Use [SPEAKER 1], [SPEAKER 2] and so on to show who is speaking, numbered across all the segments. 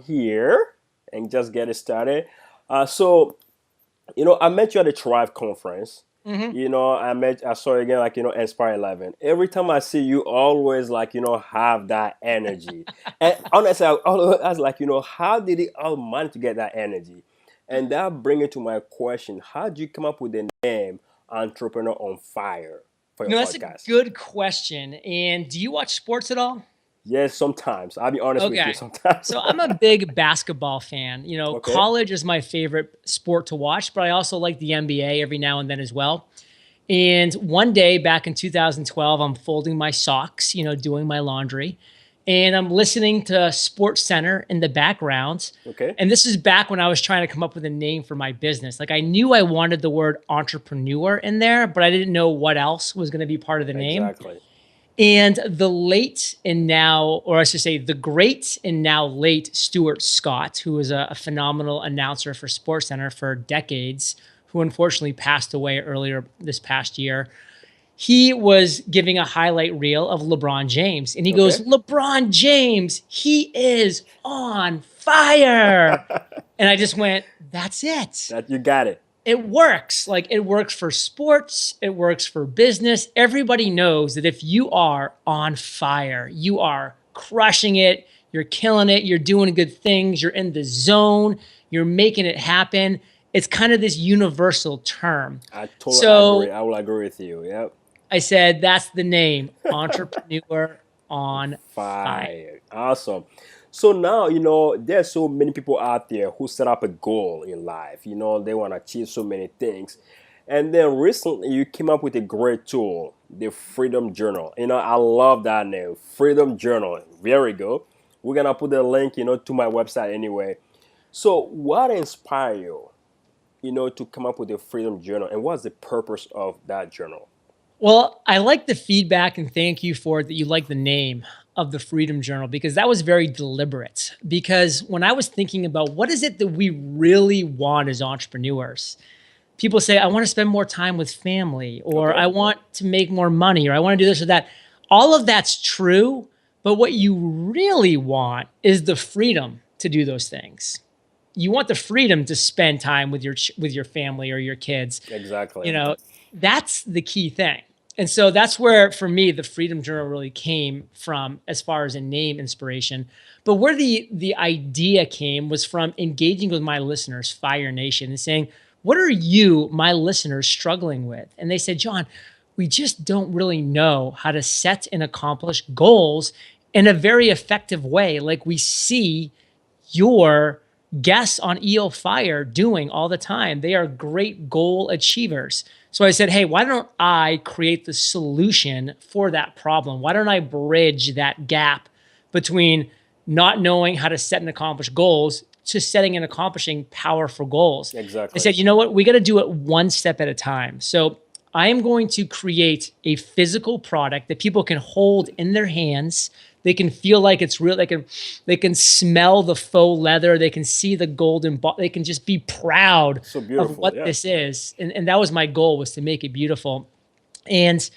[SPEAKER 1] here and just get it started. So, I met you at the Thrive conference.
[SPEAKER 2] Hmm.
[SPEAKER 1] I saw you again, like, Inspire 11. Every time I see you, always, like, have that energy. And honestly, I always ask, like, how did it all manage to get that energy? And that brings me to my question. How did you come up with the name Entrepreneur on Fire for your
[SPEAKER 2] That's a
[SPEAKER 1] podcast?
[SPEAKER 2] good question. And do you watch sports at all?
[SPEAKER 1] Yes, sometimes. I'll be honest with you,
[SPEAKER 2] Okay.
[SPEAKER 1] sometimes.
[SPEAKER 2] So I'm a big basketball fan.
[SPEAKER 1] Okay.
[SPEAKER 2] College is my favorite sport to watch, but I also like the NBA every now and then as well. And one day back in 2012, I'm folding my socks, doing my laundry, and I'm listening to Sports Center in the background.
[SPEAKER 1] Okay.
[SPEAKER 2] And this is back when I was trying to come up with a name for my business. Like I knew I wanted the word entrepreneur in there, but I didn't know what else was going to be part of the name.
[SPEAKER 1] Exactly.
[SPEAKER 2] And the late and now, or I should say, the great and now late Stuart Scott, who was a phenomenal announcer for SportsCenter for decades, who unfortunately passed away earlier this past year. He was giving a highlight reel of LeBron James, and he goes,
[SPEAKER 1] Okay.
[SPEAKER 2] "LeBron James, he is on fire." And I just went, "That's it."
[SPEAKER 1] That you got it.
[SPEAKER 2] It works. Like it works for sports, it works for business. Everybody knows that if you are on fire, you are crushing it, you're killing it, you're doing good things, you're in the zone, you're making it happen. It's kind of this universal term.
[SPEAKER 1] I totally agree.
[SPEAKER 2] So
[SPEAKER 1] I will agree with you. Yep.
[SPEAKER 2] I said, that's the name, Entrepreneur on Fire.
[SPEAKER 1] Fire. Awesome. So now, there's so many people out there who set up a goal in life. They want to achieve so many things. And then recently you came up with a great tool, the Freedom Journal. I love that name, Freedom Journal. Very good. We're going to put the link, to my website anyway. So what inspired you, to come up with the Freedom Journal, and what's the purpose of that journal?
[SPEAKER 2] Well, I like the feedback and thank you for it that you like the name of the Freedom Journal because that was very deliberate. Because when I was thinking about what is it that we really want as entrepreneurs, people say, I want to spend more time with family, or
[SPEAKER 1] Okay.
[SPEAKER 2] I want to make more money, or I want to do this or that. All of that's true. But what you really want is the freedom to do those things. You want the freedom to spend time with your family or your kids.
[SPEAKER 1] Exactly.
[SPEAKER 2] You know, that's the key thing. And so that's where, for me, the Freedom Journal really came from as far as a name inspiration. But where the idea came was from engaging with my listeners, Fire Nation, and saying, what are you, my listeners, struggling with? And they said, John, we just don't really know how to set and accomplish goals in a very effective way, like we see your guests on EOFire doing all the time. They are great goal achievers. So I said, hey, why don't I create the solution for that problem? Why don't I bridge that gap between not knowing how to set and accomplish goals to setting and accomplishing powerful goals? I
[SPEAKER 1] Exactly.
[SPEAKER 2] said, you know what? We got to do it one step at a time. So I am going to create a physical product that people can hold in their hands. They can feel like it's real. They can smell the faux leather. They can see the golden ball. They can just be proud
[SPEAKER 1] So
[SPEAKER 2] of
[SPEAKER 1] beautiful.
[SPEAKER 2] what
[SPEAKER 1] Yeah.
[SPEAKER 2] this is. And that was my goal, was to make it beautiful. And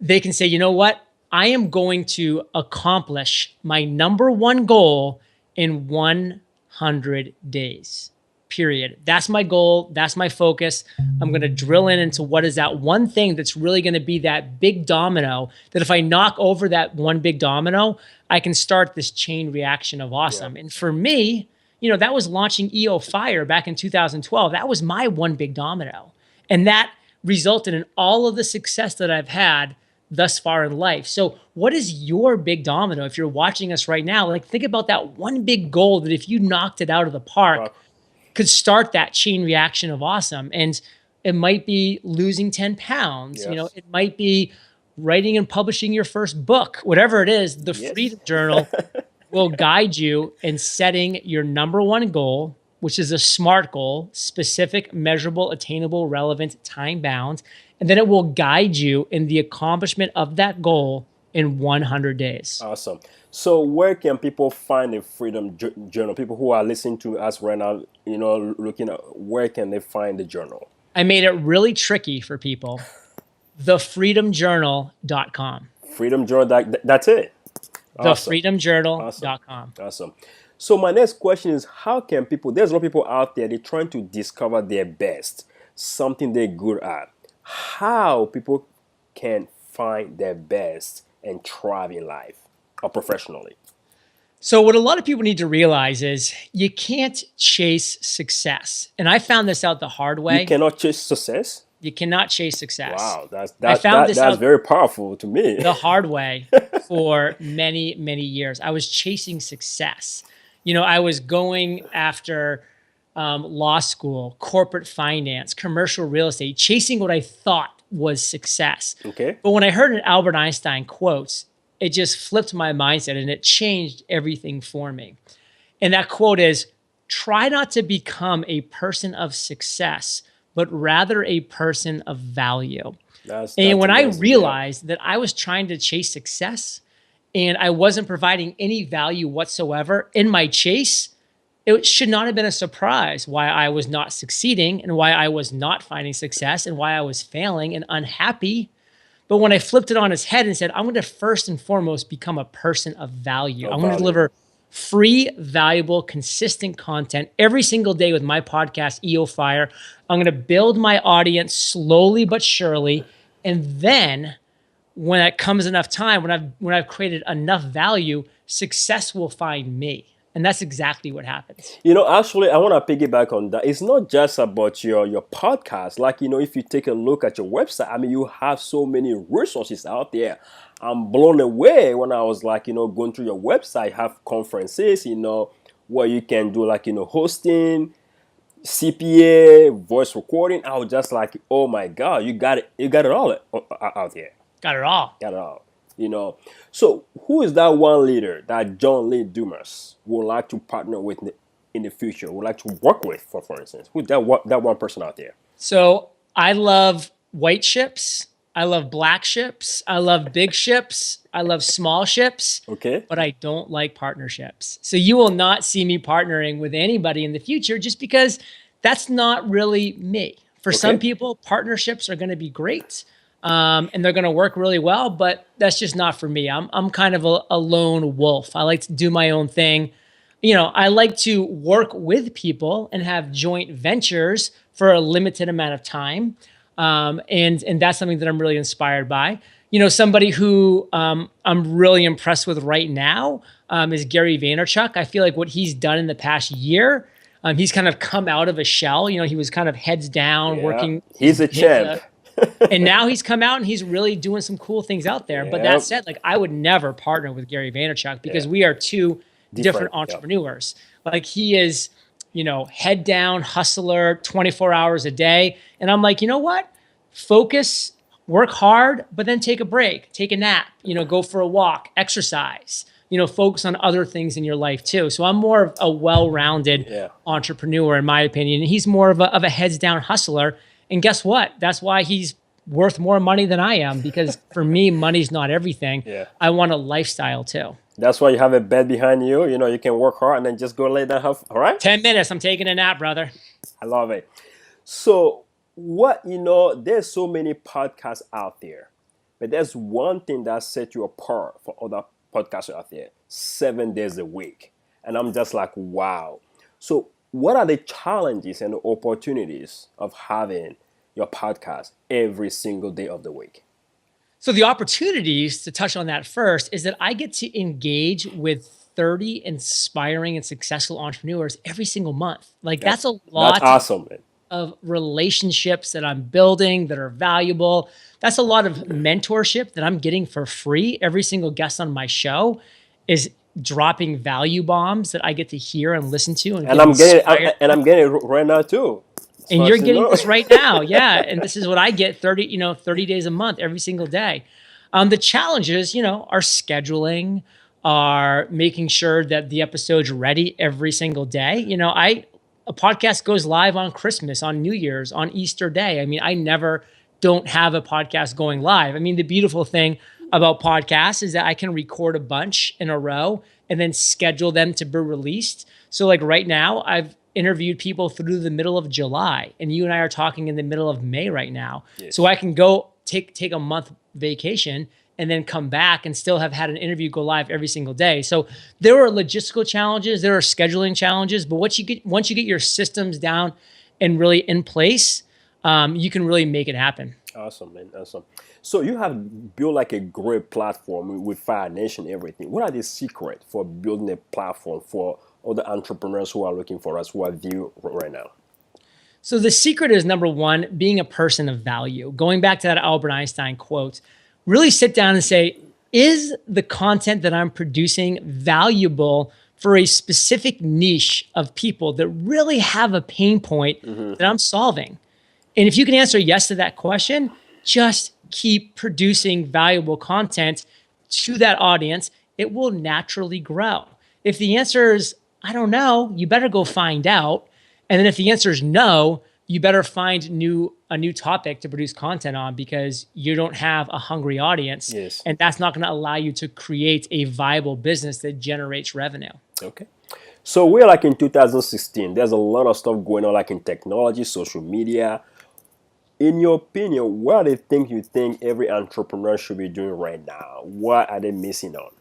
[SPEAKER 2] they can say, you know what? I am going to accomplish my number one goal in 100 days. Period. That's my goal. That's my focus. I'm going to drill into what is that one thing that's really going to be that big domino, that if I knock over that one big domino, I can start this chain reaction of
[SPEAKER 1] Yeah.
[SPEAKER 2] awesome. And for me, that was launching EOFire back in 2012. That was my one big domino. And that resulted in all of the success that I've had thus far in life. So what is your big domino? If you're watching us right now, like think about that one big goal that if you knocked it out of the park,
[SPEAKER 1] Talk.
[SPEAKER 2] could start that chain reaction of awesome. And it might be losing 10 pounds.
[SPEAKER 1] Yes.
[SPEAKER 2] It might be writing and publishing your first book, whatever it is. The
[SPEAKER 1] Yes.
[SPEAKER 2] Freedom Journal will guide you in setting your number one goal, which is a SMART goal: specific, measurable, attainable, relevant, time bound. And then it will guide you in the accomplishment of that goal in 100 days.
[SPEAKER 1] Awesome. So where can people find the Freedom Journal? People who are listening to us right now, looking at where can they find the journal?
[SPEAKER 2] I made it really tricky for people. thefreedomjournal.com.
[SPEAKER 1] Freedom Journal. That's it. Awesome. Awesome.
[SPEAKER 2] thefreedomjournal.com.
[SPEAKER 1] Awesome. So my next question is, how can people, there's a lot of people out there, they're trying to discover their best, something they're good at. How people can find their best and thrive in life or professionally?
[SPEAKER 2] So what a lot of people need to realize is you can't chase success. And I found this out the hard
[SPEAKER 1] You
[SPEAKER 2] way.
[SPEAKER 1] cannot chase success?
[SPEAKER 2] You cannot chase success.
[SPEAKER 1] Wow,
[SPEAKER 2] I found this
[SPEAKER 1] that's
[SPEAKER 2] out
[SPEAKER 1] very powerful to me.
[SPEAKER 2] the hard way for many, many years. I was chasing success. I was going after law school, corporate finance, commercial real estate, chasing what I thought was success.
[SPEAKER 1] Okay.
[SPEAKER 2] But when I heard an Albert Einstein quote, it just flipped my mindset and it changed everything for me. And that quote is, try not to become a person of success, but rather a person of value.
[SPEAKER 1] That's
[SPEAKER 2] And when I
[SPEAKER 1] amazing.
[SPEAKER 2] realized that I was trying to chase success and I wasn't providing any value whatsoever in my chase, it should not have been a surprise why I was not succeeding and why I was not finding success and why I was failing and unhappy. But when I flipped it on its head and said, I'm going to first and foremost become a person of value. I'm going to deliver free, valuable, consistent content every single day with my podcast, EOFire. I'm going to build my audience slowly but surely. And then when it comes enough time, when I've created enough value, success will find me. And that's exactly what happens.
[SPEAKER 1] Actually, I want to piggyback on that. It's not just about your podcast. Like, if you take a look at your website, I mean, you have so many resources out there. I'm blown away when I was like, going through your website, have conferences, where you can do like, hosting, CPA, voice recording. I was just like, oh my God, you got it all out there.
[SPEAKER 2] Got it all.
[SPEAKER 1] Got it all. So who is that one leader that John Lee Dumas would like to partner with in the future, would like to work with, for instance? Who's that one person out there?
[SPEAKER 2] So I love white ships. I love black ships. I love big ships. I love small ships.
[SPEAKER 1] Okay.
[SPEAKER 2] But I don't like partnerships. So you will not see me partnering with anybody in the future just because that's not really me. For some people, partnerships are going to be great. And they're going to work really well, but that's just not for me. I'm kind of a lone wolf. I like to do my own thing. I like to work with people and have joint ventures for a limited amount of time. And that's something that I'm really inspired by. Somebody who I'm really impressed with right now is Gary Vaynerchuk. I feel like what he's done in the past year, he's kind of come out of a shell. He was kind of heads down working.
[SPEAKER 1] He's a champ.
[SPEAKER 2] And now he's come out and he's really doing some cool things out there. But that said, like, I would never partner with Gary Vaynerchuk because we are two different entrepreneurs. Like, he is, head down, hustler, 24 hours a day. And I'm like, you know what? Focus, work hard, but then take a break, take a nap, go for a walk, exercise, focus on other things in your life too. So I'm more of a well-rounded entrepreneur, in my opinion. And he's more of a heads down hustler. And guess what? That's why he's worth more money than I am, because for me, money's not everything. I want a lifestyle too.
[SPEAKER 1] That's why you have a bed behind you. You can work hard and then just go lay down. All right?
[SPEAKER 2] 10 minutes. I'm taking a nap, brother.
[SPEAKER 1] I love it. So there's so many podcasts out there, but there's one thing that sets you apart from other podcasts out there: 7 days a week. And I'm just like, wow. So what are the challenges and the opportunities of having your podcast every single day of the week?
[SPEAKER 2] So the opportunities, to touch on that first, is that I get to engage with 30 inspiring and successful entrepreneurs every single month. Like, that's a lot.
[SPEAKER 1] That's awesome, man.
[SPEAKER 2] Of relationships that I'm building that are valuable. That's a lot of mentorship that I'm getting for free. Every single guest on my show is dropping value bombs that I get to hear and listen to. And I'm
[SPEAKER 1] getting it right now too.
[SPEAKER 2] And you're getting this right now. Yeah. And this is what I get 30 days a month, every single day. The challenges, are scheduling, are making sure that the episode's ready every single day. A podcast goes live on Christmas, on New Year's, on Easter Day. I mean, I never don't have a podcast going live. I mean, the beautiful thing about podcasts is that I can record a bunch in a row and then schedule them to be released. So like right now, I've interviewed people through the middle of July, and you and I are talking in the middle of May right now. Yes. So I can go take a month vacation and then come back and still have had an interview go live every single day. So there are logistical challenges, there are scheduling challenges, but once you get your systems down and really in place, you can really make it happen.
[SPEAKER 1] Awesome, man. Awesome. So you have built like a great platform with Fire Nation, everything. What are the secrets for building a platform for other entrepreneurs who are looking for us, who are viewing right now?
[SPEAKER 2] So the secret is, number one, being a person of value. Going back to that Albert Einstein quote, really sit down and say, is the content that I'm producing valuable for a specific niche of people that really have a pain point that I'm solving? And if you can answer yes to that question, just keep producing valuable content to that audience. It will naturally grow. If the answer is, I don't know, you better go find out. And then if the answer is no, you better find a new topic to produce content on, because you don't have a hungry audience.
[SPEAKER 1] Yes.
[SPEAKER 2] And that's not going to allow you to create a viable business that generates revenue.
[SPEAKER 1] Okay. So we're like in 2016. There's a lot of stuff going on, like in technology, social media. In your opinion, what are the things you think every entrepreneur should be doing right now? What are they missing on?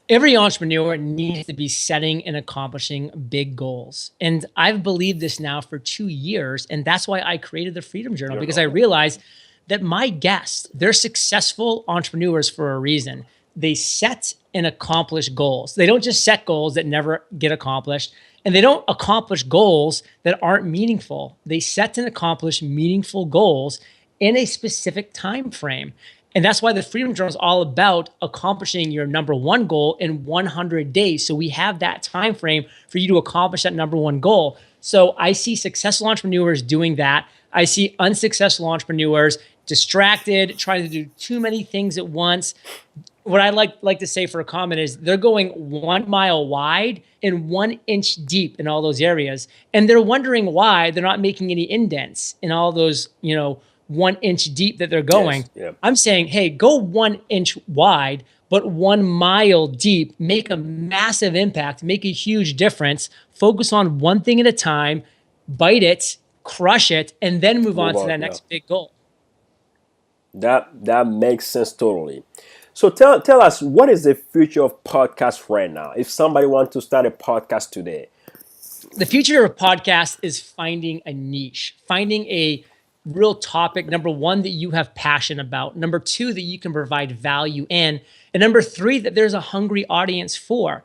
[SPEAKER 2] Every entrepreneur needs to be setting and accomplishing big goals. And I've believed this now for 2 years. And that's why I created the Freedom Journal, because I realized that my guests, they're successful entrepreneurs for a reason. They set and accomplish goals. They don't just set goals that never get accomplished, and they don't accomplish goals that aren't meaningful. They set and accomplish meaningful goals in a specific time frame. And that's why the Freedom Journal is all about accomplishing your number one goal in 100 days. So we have that time frame for you to accomplish that number one goal. So I see successful entrepreneurs doing that. I see unsuccessful entrepreneurs distracted, trying to do too many things at once. What I like to say for a comment is they're going 1 mile wide and 1 inch deep in all those areas. And they're wondering why they're not making any indents in all those, 1 inch deep that they're going.
[SPEAKER 1] Yes, yeah.
[SPEAKER 2] I'm saying, hey, go 1 inch wide, but 1 mile deep, make a massive impact, make a huge difference, focus on one thing at a time, bite it, crush it, and then move on to that next big goal.
[SPEAKER 1] That makes sense totally. So tell us, what is the future of podcasts right now? If somebody wants to start a podcast today.
[SPEAKER 2] The future of podcast is finding a niche, finding a real topic, number one, that you have passion about, number two, that you can provide value in, and number three, that there's a hungry audience for.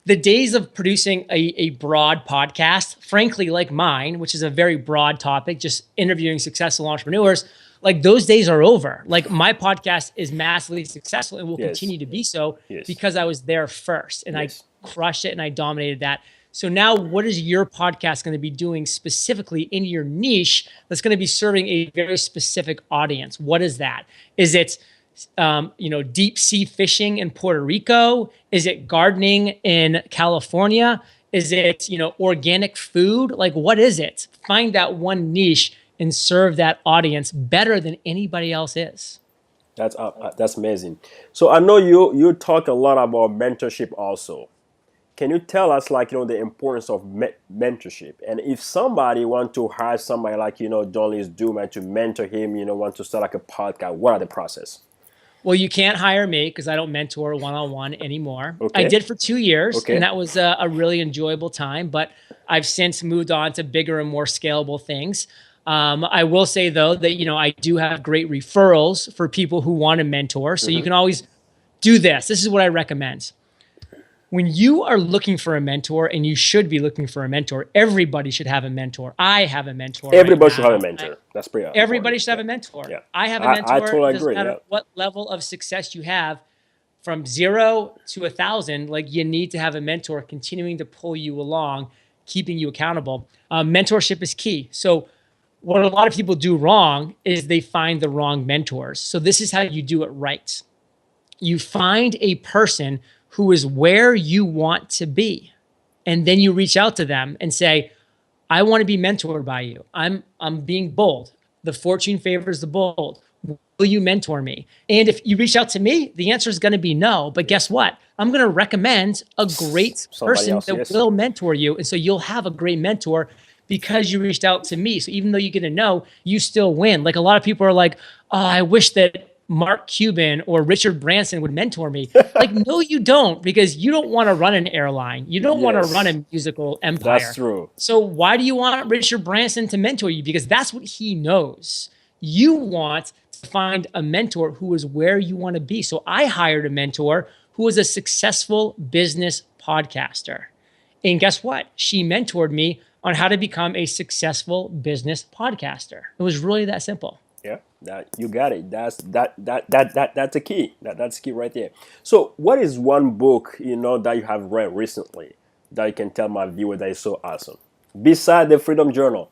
[SPEAKER 2] The days of producing a broad podcast, frankly, like mine, which is a very broad topic, just interviewing successful entrepreneurs, like those days are over. Like my podcast is massively successful and will continue to be so because I was there first and I crushed it and I dominated that. So now what is your podcast going to be doing specifically in your niche that's going to be serving a very specific audience? What is that? Is it deep sea fishing in Puerto Rico? Is it gardening in California? Is it, organic food? Like, what is it? Find that one niche and serve that audience better than anybody else is.
[SPEAKER 1] That's amazing. So I know you talk a lot about mentorship also. Can you tell us, the importance of mentorship? And if somebody want to hire somebody like, John Lee Dumas to mentor him, want to start like a podcast, what are the process?
[SPEAKER 2] Well, you can't hire me because I don't mentor one-on-one anymore. Okay. I did for 2 years, and that was a really enjoyable time, but I've since moved on to bigger and more scalable things. I will say, though, that, I do have great referrals for people who want to mentor. So you can always do this. This is what I recommend. When you are looking for a mentor, and you should be looking for a mentor, everybody should have a mentor. I have a mentor.
[SPEAKER 1] Everybody should have a mentor. That's pretty important.
[SPEAKER 2] Everybody should have a mentor. Yeah. I have a mentor.
[SPEAKER 1] I totally agree.
[SPEAKER 2] Doesn't matter what level of success you have, from 0 to 1,000, you need to have a mentor continuing to pull you along, keeping you accountable. Mentorship is key. So what a lot of people do wrong is they find the wrong mentors. So this is how you do it right. You find a person who is where you want to be. And then you reach out to them and say, I want to be mentored by you. I'm being bold. The fortune favors the bold. Will you mentor me? And if you reach out to me, the answer is going to be no. But guess what? I'm going to recommend a great person that will mentor you. And so you'll have a great mentor because you reached out to me. So even though you get a no, you still win. Like a lot of people are like, oh, I wish that Mark Cuban or Richard Branson would mentor me. Like, no, you don't, because you don't want to run an airline. You don't want to run a musical empire.
[SPEAKER 1] That's true.
[SPEAKER 2] So why do you want Richard Branson to mentor you? Because that's what he knows. You want to find a mentor who is where you want to be. So I hired a mentor who was a successful business podcaster. And guess what? She mentored me on how to become a successful business podcaster. It was really that simple.
[SPEAKER 1] Yeah, that you got it. That's the key. That's the key right there. So, what is one book that you have read recently that you can tell my viewer that is so awesome, beside the Freedom Journal?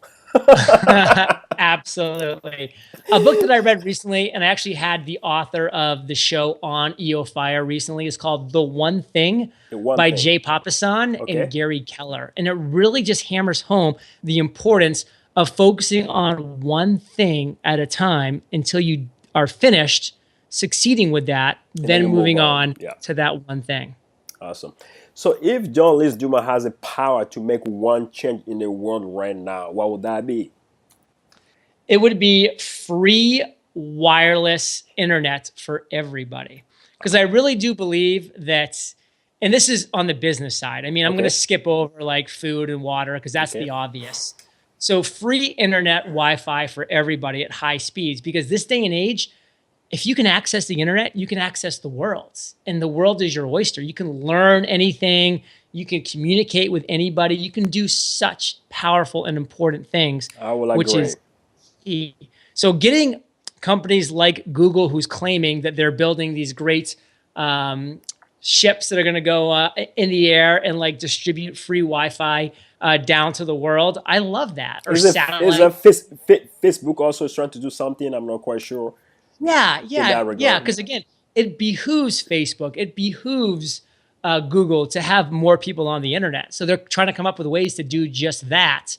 [SPEAKER 2] Absolutely. A book that I read recently, and I actually had the author of the show on EOFire recently, is called The One Thing by Jay Papasan and Gary Keller. And it really just hammers home the importance of focusing on one thing at a time until you are finished succeeding with that, then moving on to that one thing.
[SPEAKER 1] Awesome. So if John Lee Dumas has the power to make one change in the world right now, what would that be?
[SPEAKER 2] It would be free wireless internet for everybody. Because I really do believe that, and this is on the business side. I mean, I'm going to skip over like food and water because that's the obvious. So free internet Wi-Fi for everybody at high speeds, because this day and age, if you can access the internet, you can access the world, and the world is your oyster. You can learn anything. You can communicate with anybody. You can do such powerful and important things, which is key. So getting companies like Google, who's claiming that they're building these great ships that are going to go in the air and like distribute free Wi-Fi down to the world. I love that. Or satellite.
[SPEAKER 1] Facebook also is trying to do something? I'm not quite sure.
[SPEAKER 2] Yeah. Because again, it behooves Facebook, it behooves Google to have more people on the internet. So they're trying to come up with ways to do just that.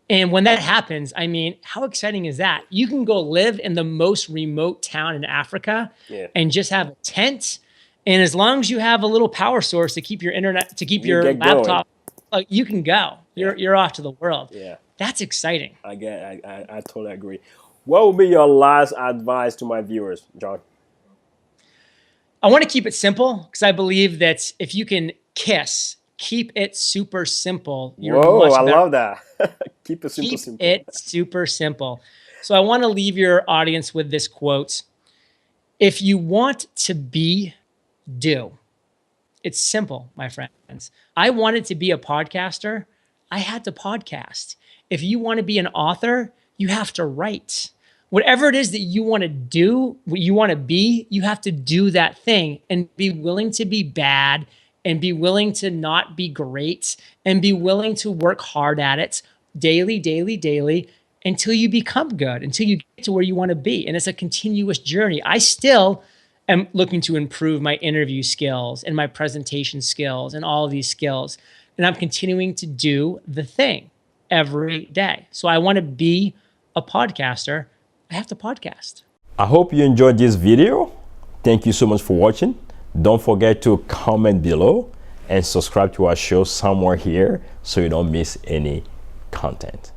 [SPEAKER 2] And when that happens, I mean, how exciting is that? You can go live in the most remote town in Africa and just have a tent. And as long as you have a little power source to keep your internet, to keep your laptop, you can go. You're off to the world. Yeah, that's exciting.
[SPEAKER 1] I totally agree. What would be your last advice to my viewers, John?
[SPEAKER 2] I want to keep it simple because I believe that if you can keep it super simple.
[SPEAKER 1] I love that. Keep it simple.
[SPEAKER 2] Keep it super simple. So I want to leave your audience with this quote. If you want to be, do. It's simple, my friends. I wanted to be a podcaster. I had to podcast. If you want to be an author, you have to write. Whatever it is that you want to do, what you want to be, you have to do that thing and be willing to be bad and be willing to not be great and be willing to work hard at it daily until you become good, until you get to where you want to be. And it's a continuous journey. I still am looking to improve my interview skills and my presentation skills and all of these skills. And I'm continuing to do the thing every day. So I want to be a podcaster. I have to podcast.
[SPEAKER 1] I hope you enjoyed this video. Thank you so much for watching. Don't forget to comment below and subscribe to our show somewhere here so you don't miss any content.